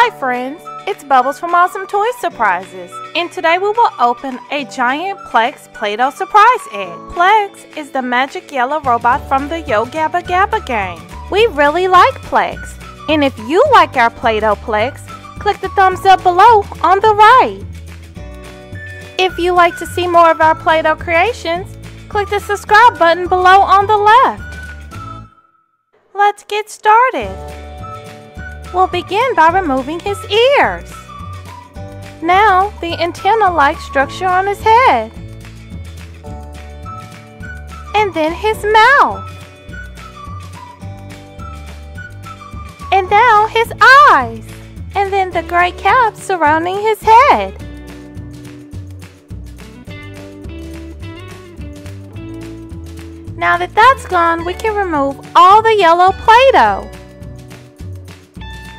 Hi friends, it's Bubbles from Awesome Toy Surprises, and today we will open a giant Plex Play-Doh surprise egg. Plex is the magic yellow robot from the Yo Gabba Gabba game. We really like Plex, and if you like our Play-Doh Plex, click the thumbs up below on the right. If you like to see more of our Play-Doh creations, click the subscribe button below on the left. Let's get started. We'll begin by removing his ears. Now, the antenna-like structure on his head. And then his mouth. And now his eyes. And then the gray cap surrounding his head. Now that that's gone, we can remove all the yellow Play-Doh.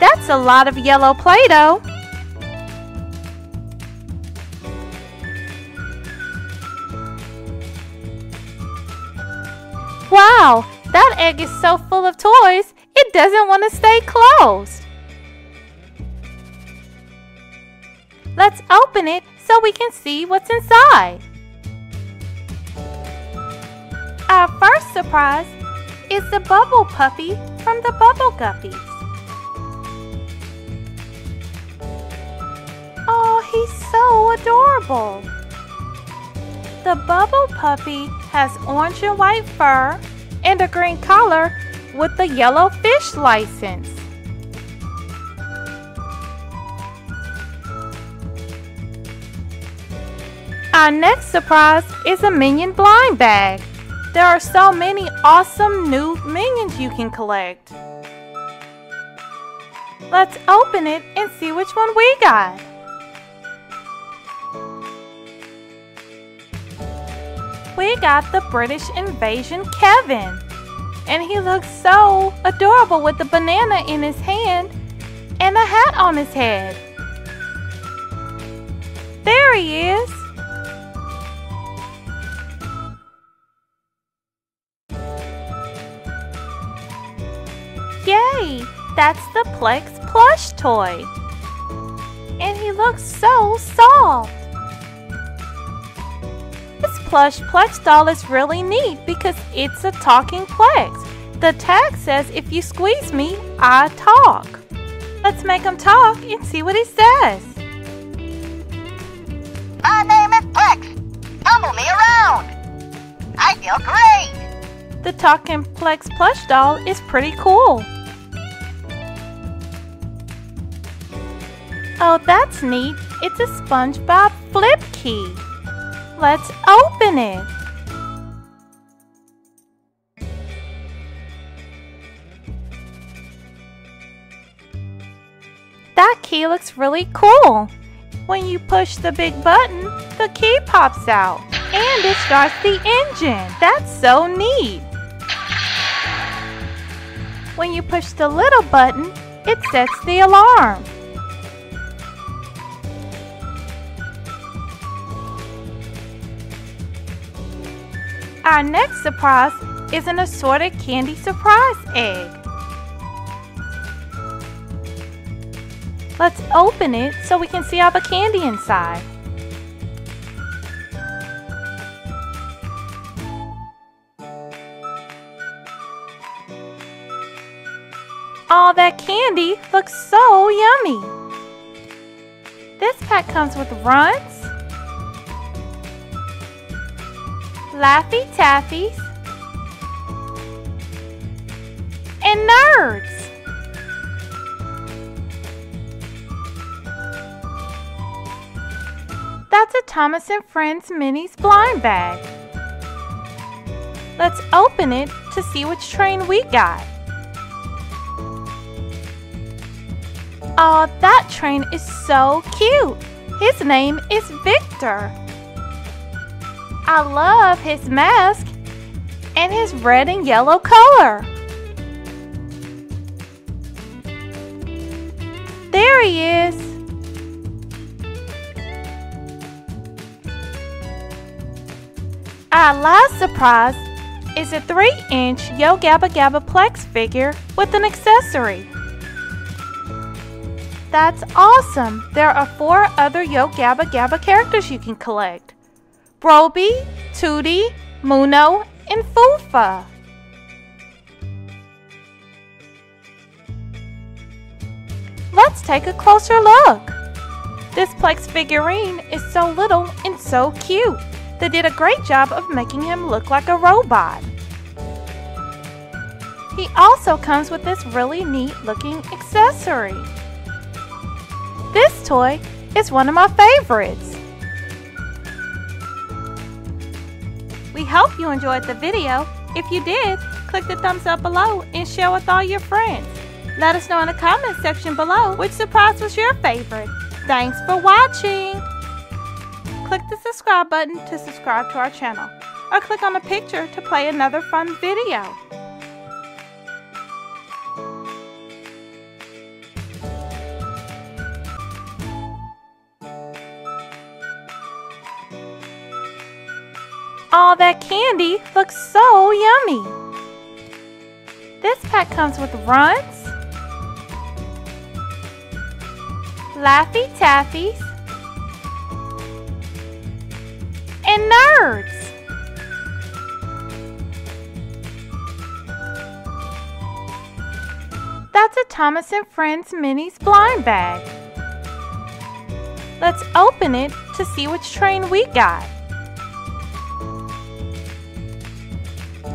That's a lot of yellow Play-Doh. Wow, that egg is so full of toys, it doesn't want to stay closed. Let's open it so we can see what's inside. Our first surprise is the Bubble Puppy from the Bubble Guppies. Oh, he's so adorable. The Bubble Puppy has orange and white fur and a green collar with the yellow fish license. Our next surprise is a Minion blind bag. There are so many awesome new Minions you can collect. Let's open it and see which one we got. We got the British Invasion Kevin, and he looks so adorable with the banana in his hand and a hat on his head. There he is. Yay! That's the Plex plush toy. And he looks so soft. This plush Plex doll is really neat because it's a talking Plex. The tag says if you squeeze me, I talk. Let's make him talk and see what he says. My name is Plex. Tumble me around. I feel great. The talking Plex plush doll is pretty cool. Oh, that's neat. It's a SpongeBob flip key. Let's open it. That key looks really cool. When you push the big button, the key pops out and it starts the engine. That's so neat. When you push the little button, it sets the alarm. Our next surprise is an assorted candy surprise egg. Let's open it so we can see all the candy inside. All that candy looks so yummy. This pack comes with Runts, Laffy Taffies, and Nerds. That's a Thomas & Friends Minis blind bag. Let's open it to see which train we got. Oh, that train is so cute. His name is Victor. I love his mask and his red and yellow color. There he is. Our last surprise is a 3-inch Yo Gabba Gabba Plex figure with an accessory. That's awesome! There are 4 other Yo Gabba Gabba characters you can collect. Brobee, Toodee, Muno, and Foofa. Let's take a closer look. This Plex figurine is so little and so cute. They did a great job of making him look like a robot. He also comes with this really neat looking accessory. This toy is one of my favorites. We hope you enjoyed the video. If you did, click the thumbs up below and share with all your friends. Let us know in the comment section below which surprise was your favorite. Thanks for watching! Click the subscribe button to subscribe to our channel, or click on the picture to play another fun video. All that candy looks so yummy! This pack comes with Runts, Laffy Taffies, and Nerds. That's a Thomas and Friends Minis blind bag. Let's open it to see which train we got.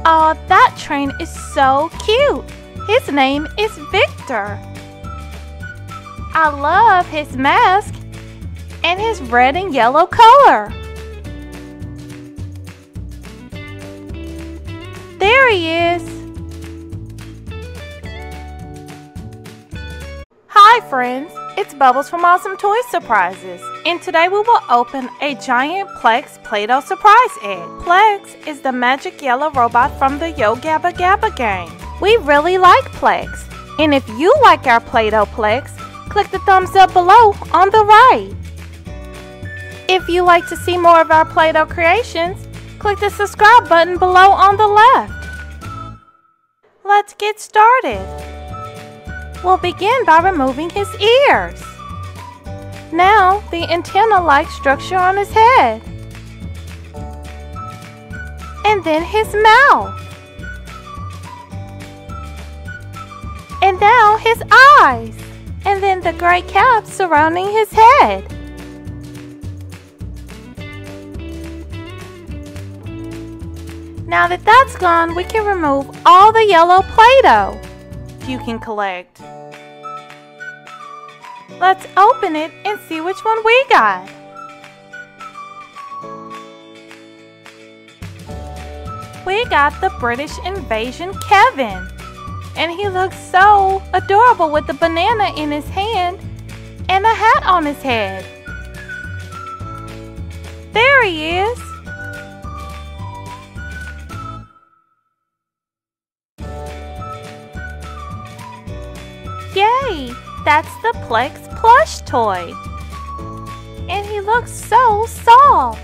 Oh, that train is so cute. His name is Victor. I love his mask and his red and yellow color. There he is. Hi friends, it's Bubbles from Awesome Toy Surprises, and today we will open a giant Plex Play-Doh surprise egg. Plex is the magic yellow robot from the Yo Gabba Gabba game. We really like Plex, and if you like our Play-Doh Plex, click the thumbs up below on the right. If you like to see more of our Play-Doh creations, click the subscribe button below on the left. Let's get started. We'll begin by removing his ears. Now the antenna-like structure on his head. And then his mouth. And now his eyes. And then the gray cap surrounding his head. Now that that's gone, we can remove all the yellow Play-Doh you can collect. Let's open it and see which one we got. We got the British Invasion Kevin. And he looks so adorable with the banana in his hand and a hat on his head. There he is. Yay! That's the Plex plush toy. And he looks so soft.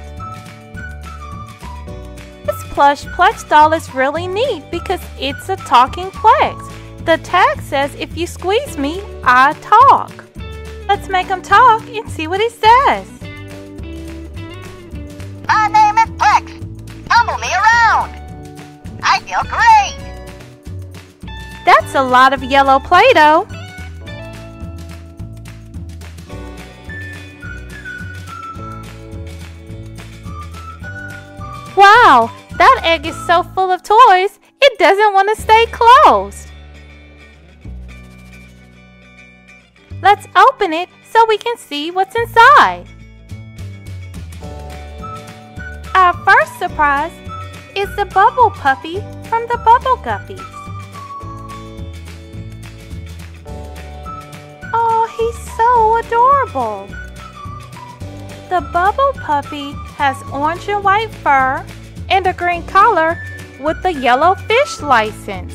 This plush Plex doll is really neat because it's a talking Plex. The tag says if you squeeze me, I talk. Let's make him talk and see what he says. My name is Plex. Tumble me around. I feel great. That's a lot of yellow Play-Doh. Wow, that egg is so full of toys, it doesn't want to stay closed. Let's open it so we can see what's inside. Our first surprise is the Bubble Puppy from the Bubble Guppies. Oh, he's so adorable. The Bubble Puppy has orange and white fur and a green collar with the yellow fish license.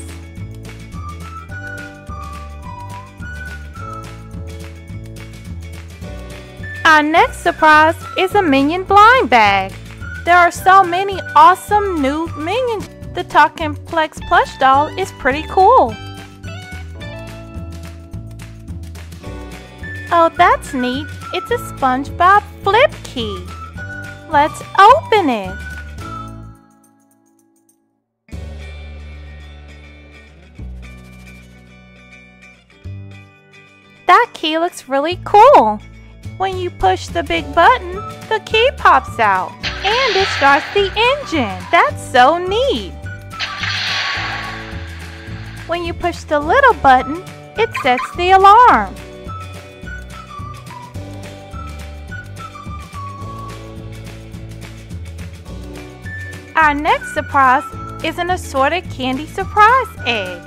Our next surprise is a Minion blind bag. There are so many awesome new Minions. The Talking Plex plush doll is pretty cool. Oh, that's neat. It's a SpongeBob flip key. Let's open it. That key looks really cool. When you push the big button, the key pops out and it starts the engine. That's so neat. When you push the little button, it sets the alarm. Our next surprise is an assorted candy surprise egg.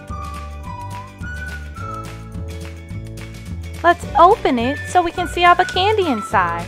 Let's open it so we can see all the candy inside.